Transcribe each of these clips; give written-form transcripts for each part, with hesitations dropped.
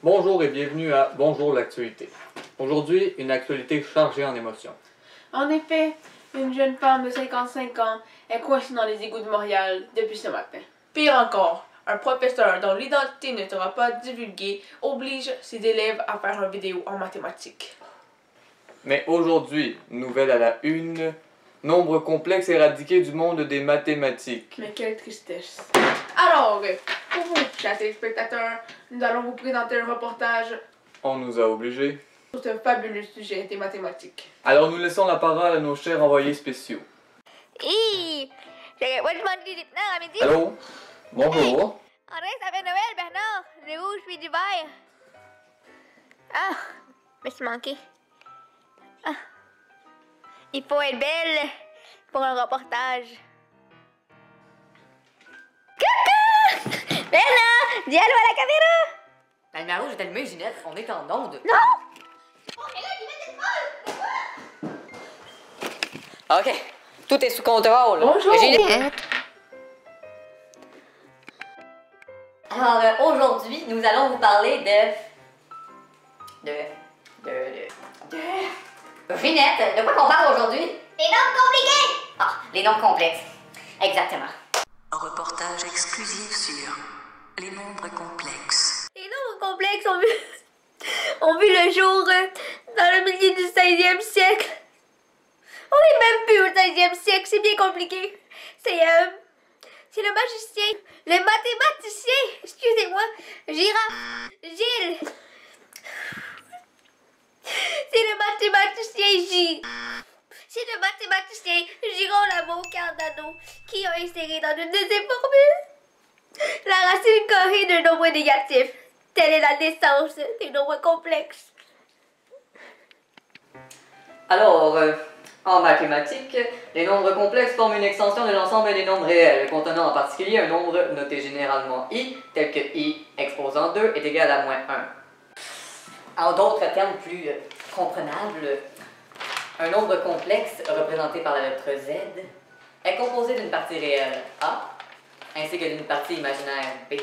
Bonjour et bienvenue à Bonjour l'actualité. Aujourd'hui, une actualité chargée en émotions. En effet, une jeune femme de 55 ans est coincée dans les égouts de Montréal depuis ce matin. Pire encore, un professeur dont l'identité ne sera pas divulguée oblige ses élèves à faire une vidéo en mathématiques. Mais aujourd'hui, nouvelle à la une, nombre complexe éradiqué du monde des mathématiques. Mais quelle tristesse. Alors, pour vous, chers téléspectateurs, nous allons vous présenter un reportage On nous a obligés. sur ce fabuleux sujet des mathématiques. Alors nous laissons la parole à nos chers envoyés spéciaux. Hi! Sige, what's mon didit na kami di? Allô? Bonjour. Arrête, ça fait Noël, Bernard! Le rouge puis du vert. Ah! Me suis manqué. Ah! Il faut être belle pour un reportage. Coucou! Bernard! Dis allô à la caméra! La lumière rouge est allumée, Ginette. On est en onde. Non! OK. Tout est sous contrôle. Bonjour! Ginette. Alors, aujourd'hui, nous allons vous parler de Ginette, de quoi qu'on parle aujourd'hui? Les nombres compliqués! Ah, les nombres complexes. Exactement. Un reportage exclusif sur les nombres complexes. Les nombres complexes ont vu le jour dans le milieu du 16e siècle. On n'est même plus au 16e siècle, c'est bien compliqué. C'est le magicien, le mathématicien, excusez-moi, Gilles. C'est le mathématicien C'est le mathématicien Girolamo Cardano qui a inséré dans une de ses formules la racine carrée d'un nombre négatif. Telle est la naissance des nombres complexes. Alors, en mathématiques, les nombres complexes forment une extension de l'ensemble des nombres réels, contenant en particulier un nombre noté généralement i, tel que i exposant 2 est égal à moins 1. En d'autres termes plus comprenables, un nombre complexe représenté par la lettre z est composé d'une partie réelle a ainsi que d'une partie imaginaire b.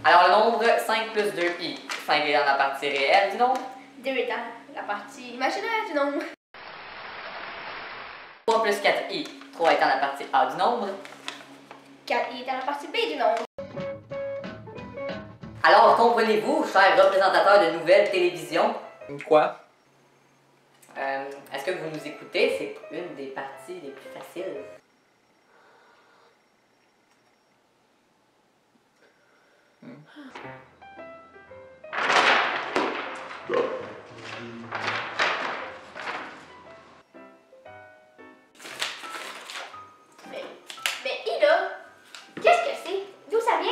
Alors le nombre 5 plus 2i, 5 est dans la partie réelle du nombre. 2 étant la partie imaginaire du nombre. 3 plus 4i, 3 étant la partie a du nombre. 4i étant la partie b du nombre. Alors comprenez-vous, chers représentateurs de nouvelles télévisions, Quoi? est-ce que vous nous écoutez? C'est une des parties les plus faciles. Mais Ida, qu'est-ce que c'est? D'où ça vient?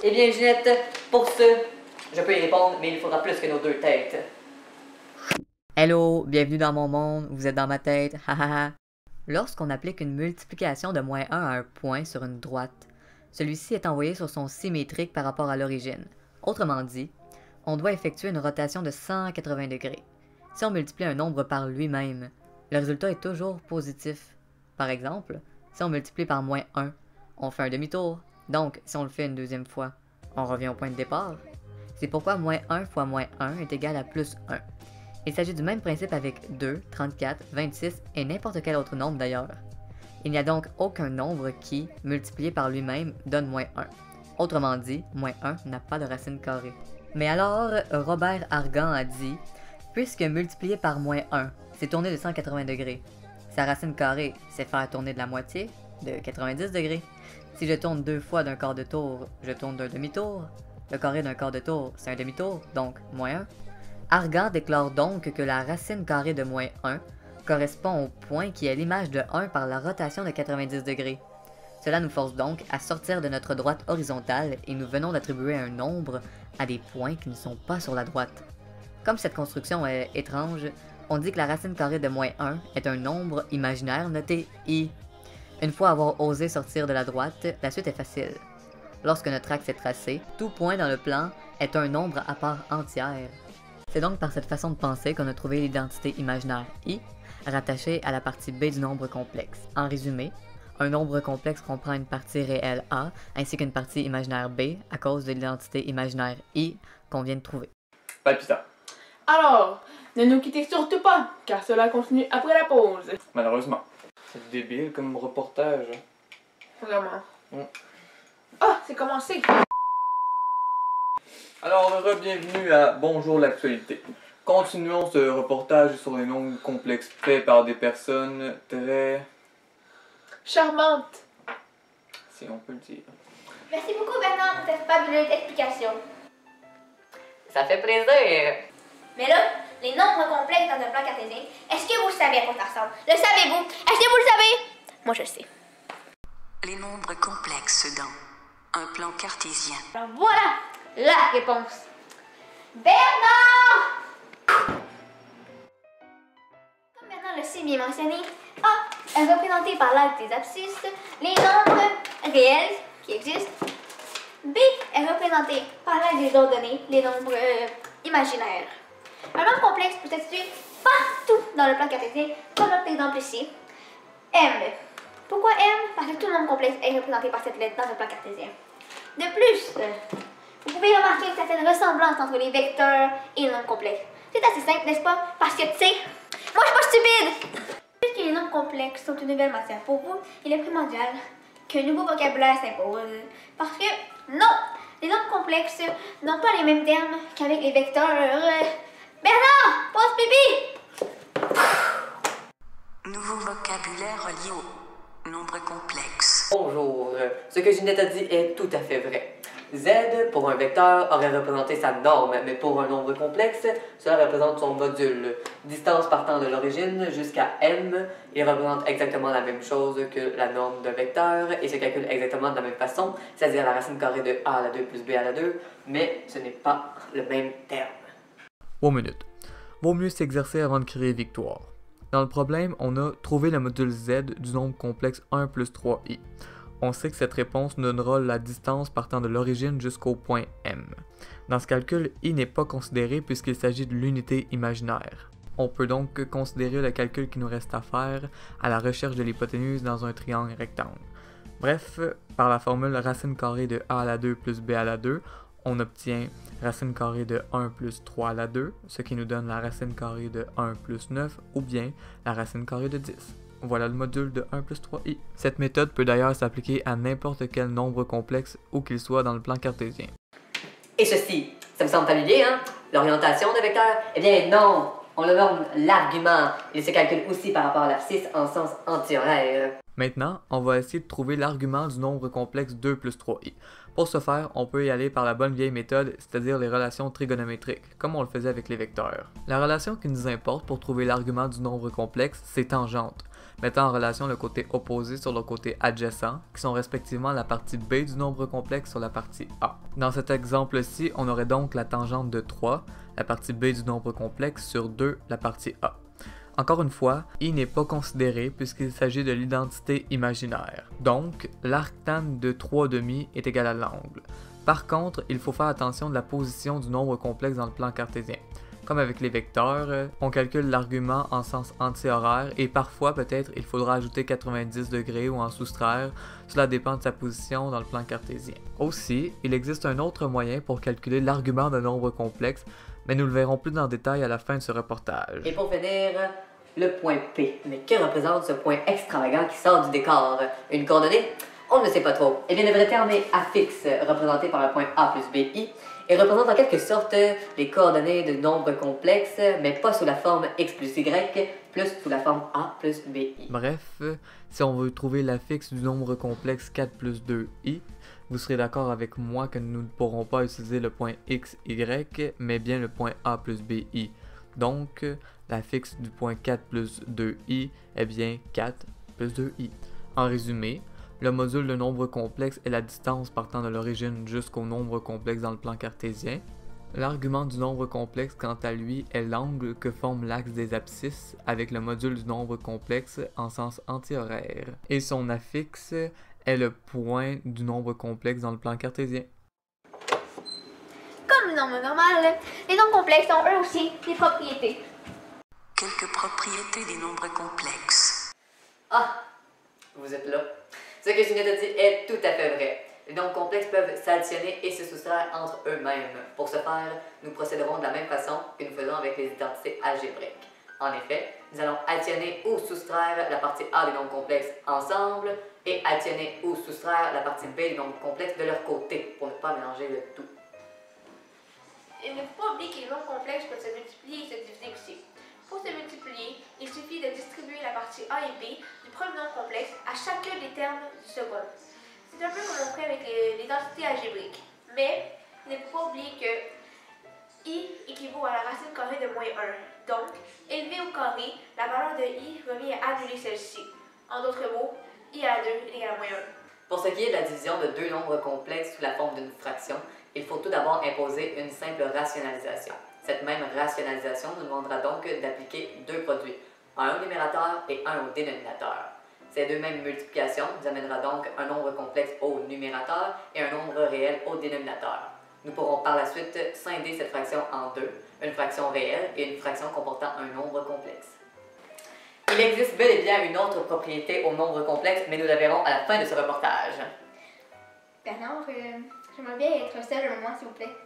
Eh bien Ginette, pour ce, je peux y répondre, mais il faudra plus que nos deux têtes. Hello, bienvenue dans mon monde, vous êtes dans ma tête, hahaha. Lorsqu'on applique une multiplication de moins 1 à un point sur une droite, celui-ci est envoyé sur son symétrique par rapport à l'origine. Autrement dit, on doit effectuer une rotation de 180 degrés. Si on multiplie un nombre par lui-même, le résultat est toujours positif. Par exemple, si on multiplie par moins 1, on fait un demi-tour. Donc, si on le fait une deuxième fois, on revient au point de départ. C'est pourquoi moins 1 fois moins 1 est égal à plus 1. Il s'agit du même principe avec 2, 34, 26 et n'importe quel autre nombre d'ailleurs. Il n'y a donc aucun nombre qui, multiplié par lui-même, donne moins 1. Autrement dit, moins 1 n'a pas de racine carrée. Mais alors, Robert Argan a dit, puisque multiplié par moins 1, c'est tourner de 180 degrés. Sa racine carrée, c'est faire tourner de la moitié, de 90 degrés. Si je tourne deux fois d'un quart de tour, je tourne d'un demi-tour. Le carré d'un quart de tour, c'est un demi-tour, donc moins 1. Argan déclare donc que la racine carrée de moins 1 correspond au point qui est l'image de 1 par la rotation de 90 degrés. Cela nous force donc à sortir de notre droite horizontale et nous venons d'attribuer un nombre à des points qui ne sont pas sur la droite. Comme cette construction est étrange, on dit que la racine carrée de moins 1 est un nombre imaginaire noté i. Une fois avoir osé sortir de la droite, la suite est facile. Lorsque notre axe est tracé, tout point dans le plan est un nombre à part entière. C'est donc par cette façon de penser qu'on a trouvé l'identité imaginaire i, rattachée à la partie b du nombre complexe. En résumé, Un nombre complexe comprend une partie réelle A ainsi qu'une partie imaginaire B à cause de l'identité imaginaire I qu'on vient de trouver. Palpitant. Alors, ne nous quittez surtout pas, car cela continue après la pause. Malheureusement. C'est débile comme reportage. Vraiment. Mm. Ah, c'est commencé. Alors, bienvenue à Bonjour l'actualité. Continuons ce reportage sur les nombres complexes faits par des personnes très... Charmante. si on peut le dire. Merci beaucoup, Bernard, pour cette fabuleuse explication. Ça fait plaisir! Mais là, les nombres complexes dans un plan cartésien, est-ce que vous savez à quoi ça ressemble? Le savez-vous? Est-ce que vous le savez? Moi, je le sais. Les nombres complexes dans un plan cartésien. Alors voilà la réponse. Bernard! Comme Bernard le sait bien mentionné, A est représenté par l'axe des abscisses, les nombres réels qui existent. B est représenté par l'axe des ordonnées, les nombres imaginaires. Un nombre complexe peut être situé partout dans le plan cartésien, comme notre exemple ici. M. Pourquoi M? Parce que tout nombre complexe est représenté par cette lettre dans un plan cartésien. De plus, vous pouvez remarquer une certaine ressemblance entre les vecteurs et les nombres complexes. C'est assez simple, n'est-ce pas? Parce que, tu sais, moi je suis pas stupide! Puisque les nombres complexes sont une nouvelle matière pour vous, il est primordial qu'un nouveau vocabulaire s'impose. Parce que, non, les nombres complexes n'ont pas les mêmes termes qu'avec les vecteurs. Bernard, pose pipi! Nouveau vocabulaire relié aux nombres complexes. Bonjour, ce que Ginette a dit est tout à fait vrai. Z, pour un vecteur, aurait représenté sa norme, mais pour un nombre complexe, cela représente son module. Distance partant de l'origine jusqu'à M, il représente exactement la même chose que la norme d'un vecteur et se calcule exactement de la même façon, c'est-à-dire la racine carrée de A à la 2 plus B à la 2, mais ce n'est pas le même terme. 1 minute. Vaut mieux s'exercer avant de crier victoire. Dans le problème, on a trouvé le module Z du nombre complexe 1 plus 3i. On sait que cette réponse nous donnera la distance partant de l'origine jusqu'au point M. Dans ce calcul, i n'est pas considéré puisqu'il s'agit de l'unité imaginaire. On peut donc considérer le calcul qui nous reste à faire à la recherche de l'hypoténuse dans un triangle rectangle. Bref, par la formule racine carrée de a à la 2 plus b à la 2, on obtient racine carrée de 1 plus 3 à la 2, ce qui nous donne la racine carrée de 1 plus 9 ou bien la racine carrée de 10. Voilà le module de 1 plus 3i. Cette méthode peut d'ailleurs s'appliquer à n'importe quel nombre complexe où qu'il soit dans le plan cartésien. Et ceci, ça vous semble familier, hein? L'orientation de vecteur? Eh bien non! On le nomme l'argument. Il se calcule aussi par rapport à l'abscisse en sens antihoraire. Maintenant, on va essayer de trouver l'argument du nombre complexe 2 plus 3i. Pour ce faire, on peut y aller par la bonne vieille méthode, c'est-à-dire les relations trigonométriques, comme on le faisait avec les vecteurs. La relation qui nous importe pour trouver l'argument du nombre complexe, c'est tangente, mettant en relation le côté opposé sur le côté adjacent, qui sont respectivement la partie B du nombre complexe sur la partie A. Dans cet exemple-ci, on aurait donc la tangente de 3, la partie B du nombre complexe, sur 2, la partie A. Encore une fois, i n'est pas considéré puisqu'il s'agit de l'identité imaginaire. Donc, l'arctane de 3/2 est égal à l'angle. Par contre, il faut faire attention de la position du nombre complexe dans le plan cartésien. Comme avec les vecteurs, on calcule l'argument en sens antihoraire et parfois peut-être il faudra ajouter 90 degrés ou en soustraire, cela dépend de sa position dans le plan cartésien. Aussi, il existe un autre moyen pour calculer l'argument d'un nombre complexe, mais nous le verrons plus en détail à la fin de ce reportage. Et pour finir, le point P. Mais que représente ce point extravagant qui sort du décor? Une coordonnée? On ne sait pas trop. Eh bien, le vrai terme est affixe, représenté par le point A plus BI, et représente en quelque sorte les coordonnées de nombres complexes, mais pas sous la forme x plus y, plus sous la forme A plus BI. Bref, si on veut trouver l'affixe du nombre complexe 4 plus 2i, vous serez d'accord avec moi que nous ne pourrons pas utiliser le point x, y, mais bien le point A plus BI. Donc, l'affixe du point 4 plus 2i est bien 4 plus 2i. En résumé, le module de nombre complexe est la distance partant de l'origine jusqu'au nombre complexe dans le plan cartésien. L'argument du nombre complexe, quant à lui, est l'angle que forme l'axe des abscisses avec le module du nombre complexe en sens antihoraire. Et son affixe est le point du nombre complexe dans le plan cartésien. Comme le nombre normal, les nombres complexes ont eux aussi des propriétés. Quelques propriétés des nombres complexes. Ah! Vous êtes là. que Ginette a dit est tout à fait vrai. Les nombres complexes peuvent s'additionner et se soustraire entre eux-mêmes. Pour ce faire, nous procéderons de la même façon que nous faisons avec les identités algébriques. En effet, nous allons additionner ou soustraire la partie A des nombres complexes ensemble et additionner ou soustraire la partie B des nombres complexes de leur côté pour ne pas mélanger le tout. Il ne faut pas oublier que les nombres complexes peuvent se multiplier et se diviser aussi. Pour se multiplier, il suffit de distribuer la partie A et B du premier nombre complexe à chacun des termes du second. C'est un peu comme on ferait avec l'identité algébrique. Mais il ne faut pas oublier que I équivaut à la racine carrée de moins 1. Donc, élevé au carré, la valeur de I revient à annuler celle-ci. En d'autres mots, I à 2 est égal à moins 1. Pour ce qui est de la division de deux nombres complexes sous la forme d'une fraction, il faut tout d'abord imposer une simple rationalisation. Cette même rationalisation nous demandera donc d'appliquer deux produits, un au numérateur et un au dénominateur. Ces deux mêmes multiplications nous amènera donc un nombre complexe au numérateur et un nombre réel au dénominateur. Nous pourrons par la suite scinder cette fraction en deux, une fraction réelle et une fraction comportant un nombre complexe. Il existe bel et bien une autre propriété au nombre complexe, mais nous la verrons à la fin de ce reportage. Bernard, j'aimerais bien être seule un moment, s'il vous plaît.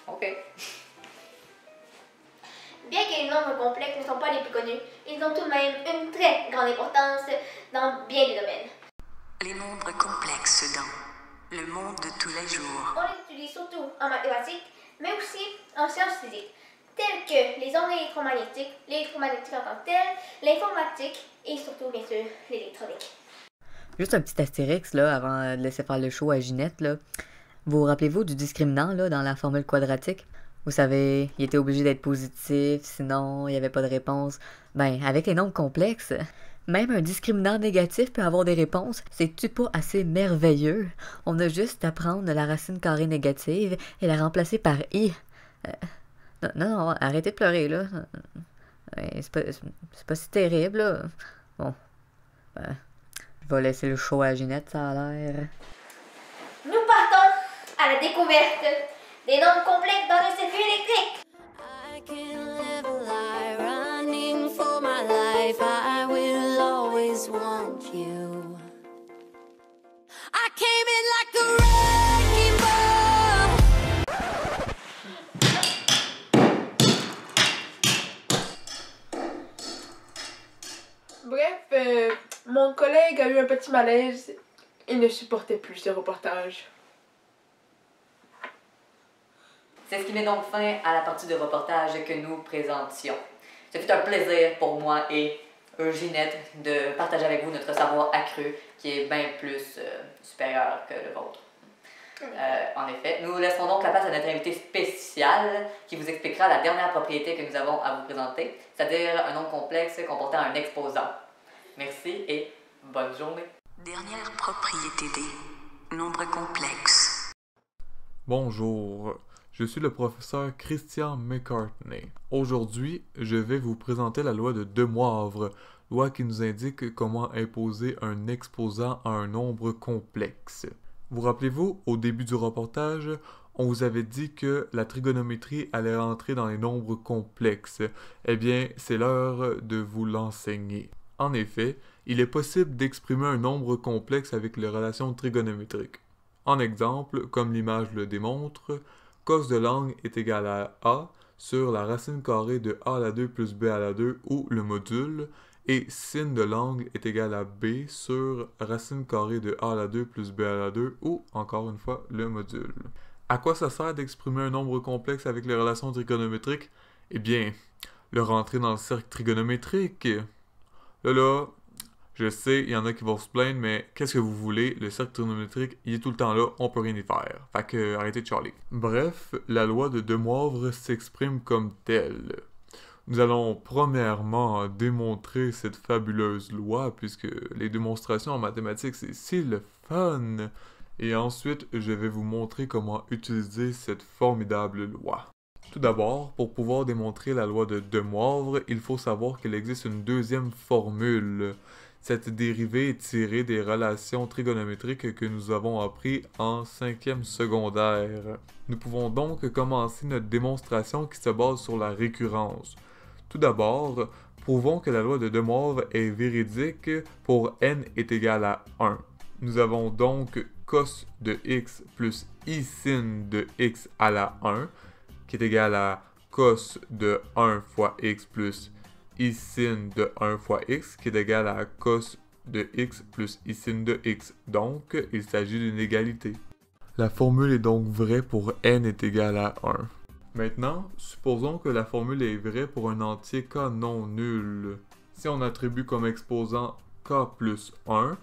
Ok. Bien que les nombres complexes ne sont pas les plus connus, ils ont tout de même une très grande importance dans bien des domaines. Les nombres complexes dans le monde de tous les jours. On les utilise surtout en mathématiques, mais aussi en sciences physiques, telles que les ondes électromagnétiques en tant que telles, l'informatique et surtout, bien sûr, l'électronique. Juste un petit astérix là, avant de laisser faire le show à Ginette. Là. Vous rappelez-vous du discriminant là, dans la formule quadratique? Vous savez, il était obligé d'être positif, sinon il n'y avait pas de réponse. Ben, avec les nombres complexes, même un discriminant négatif peut avoir des réponses. C'est-tu pas assez merveilleux? On a juste à prendre la racine carrée négative et la remplacer par i. Non, arrêtez de pleurer, là. C'est pas si terrible, là. Bon. Je vais laisser le show à Ginette, ça a l'air. Nous partons à la découverte des nombres complexes dans le circuit électrique. I can live a lie running for my life. I will always want you. I came in like a wrecking ball. Bref, mon collègue a eu un petit malaise. Il ne supportait plus ce reportage. C'est ce qui met donc fin à la partie de reportage que nous présentions. Ce fut un plaisir pour moi et Ginette de partager avec vous notre savoir accru qui est bien plus supérieur que le vôtre. En effet, nous laisserons donc la place à notre invité spécial qui vous expliquera la dernière propriété que nous avons à vous présenter, c'est-à-dire un nombre complexe comportant un exposant. Merci et bonne journée. Dernière propriété des nombres complexes. Bonjour, je suis le professeur Christian McCartney. Aujourd'hui, je vais vous présenter la loi de Demoivre, loi qui nous indique comment imposer un exposant à un nombre complexe. Vous rappelez-vous, au début du reportage, on vous avait dit que la trigonométrie allait rentrer dans les nombres complexes. Eh bien, c'est l'heure de vous l'enseigner. En effet, il est possible d'exprimer un nombre complexe avec les relations trigonométriques. En exemple, comme l'image le démontre, cos de l'angle est égal à A sur la racine carrée de A à la 2 plus B à la 2 ou le module, et sin de l'angle est égal à B sur racine carrée de A à la 2 plus B à la 2 ou, encore une fois, le module. À quoi ça sert d'exprimer un nombre complexe avec les relations trigonométriques? Eh bien, le rentrer dans le cercle trigonométrique. Là, je sais, il y en a qui vont se plaindre, mais qu'est-ce que vous voulez? Le cercle trigonométrique, il est tout le temps là, on peut rien y faire. Fait que, arrêtez de charler. Bref, la loi de Demoivre s'exprime comme telle. Nous allons premièrement démontrer cette fabuleuse loi, puisque les démonstrations en mathématiques, c'est si le fun! Et ensuite, je vais vous montrer comment utiliser cette formidable loi. Tout d'abord, pour pouvoir démontrer la loi de Demoivre, il faut savoir qu'il existe une deuxième formule. Cette dérivée est tirée des relations trigonométriques que nous avons appris en 5e secondaire. Nous pouvons donc commencer notre démonstration qui se base sur la récurrence. Tout d'abord, Prouvons que la loi de De Moivre est véridique pour n est égal à 1. Nous avons donc cos de x plus i sin de x à la 1, qui est égal à cos de 1 fois x plus i sin de 1 fois x, qui est égal à cos de x plus i sin de x. Donc, il s'agit d'une égalité. La formule est donc vraie pour n est égal à 1. Maintenant, supposons que la formule est vraie pour un entier k non nul. Si on attribue comme exposant k plus 1,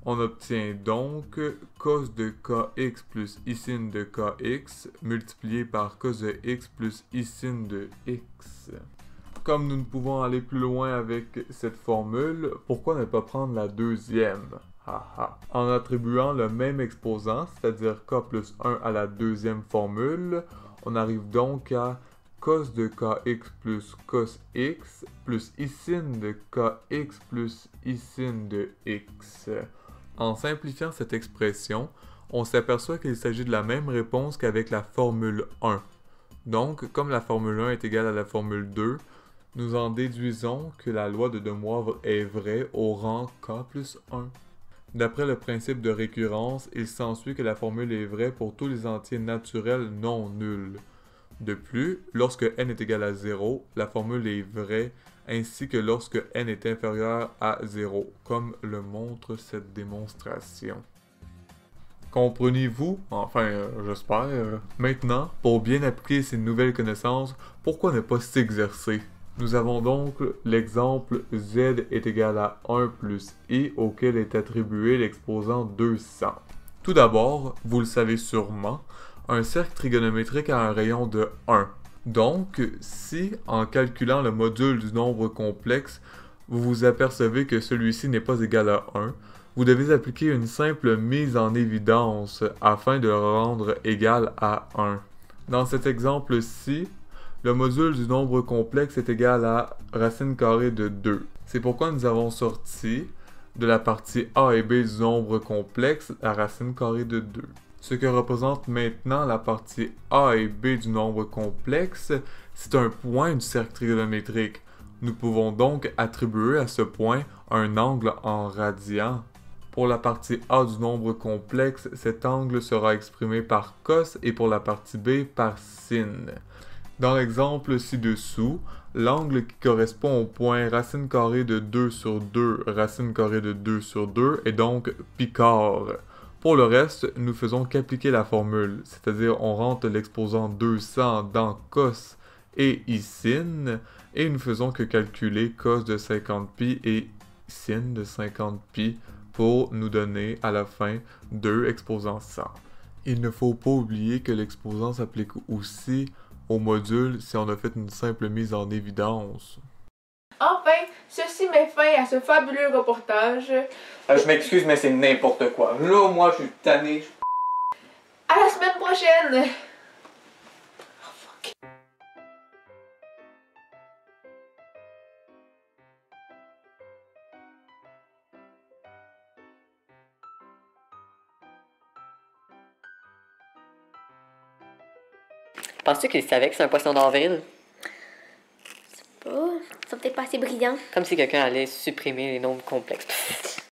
on obtient donc cos de kx plus i sin de kx multiplié par cos de x plus i sin de x. Comme nous ne pouvons aller plus loin avec cette formule, pourquoi ne pas prendre la deuxième? En attribuant le même exposant, c'est-à-dire k plus 1 à la deuxième formule, on arrive donc à cos de kx plus cos x plus i sin de kx plus i sin de x. En simplifiant cette expression, on s'aperçoit qu'il s'agit de la même réponse qu'avec la formule 1. Donc, comme la formule 1 est égale à la formule 2, nous en déduisons que la loi de De Moivre est vraie au rang k plus 1. D'après le principe de récurrence, il s'ensuit que la formule est vraie pour tous les entiers naturels non nuls. De plus, lorsque n est égal à 0, la formule est vraie, ainsi que lorsque n est inférieur à 0, comme le montre cette démonstration. Comprenez-vous? Enfin, j'espère. Maintenant, pour bien appliquer ces nouvelles connaissances, pourquoi ne pas s'exercer? Nous avons donc l'exemple z est égal à 1 plus i auquel est attribué l'exposant 200. Tout d'abord, vous le savez sûrement, un cercle trigonométrique a un rayon de 1. Donc, si, en calculant le module du nombre complexe, vous vous apercevez que celui-ci n'est pas égal à 1, vous devez appliquer une simple mise en évidence afin de le rendre égal à 1. Dans cet exemple-ci, le module du nombre complexe est égal à racine carrée de 2. C'est pourquoi nous avons sorti de la partie a et b du nombre complexe la racine carrée de 2. Ce que représente maintenant la partie a et b du nombre complexe, c'est un point du cercle trigonométrique. Nous pouvons donc attribuer à ce point un angle en radian. Pour la partie a du nombre complexe, cet angle sera exprimé par cos et pour la partie b par sin. Dans l'exemple ci-dessous, l'angle qui correspond au point racine carrée de 2 sur 2, racine carrée de 2 sur 2 est donc picard. Pour le reste, nous faisons qu'appliquer la formule, c'est-à-dire on rentre l'exposant 200 dans cos et i sin, et nous faisons que calculer cos de 50π et sin de 50π pour nous donner à la fin 2 exposant 100. Il ne faut pas oublier que l'exposant s'applique aussi au module si on a fait une simple mise en évidence. Enfin, ceci met fin à ce fabuleux reportage. Je m'excuse, mais c'est n'importe quoi. Là, moi, je suis tanné. À la semaine prochaine! Penses-tu qu'il savait que c'est un poisson d'avril? Oh, ils sont peut-être pas assez brillants. Comme si quelqu'un allait supprimer les nombres complexes.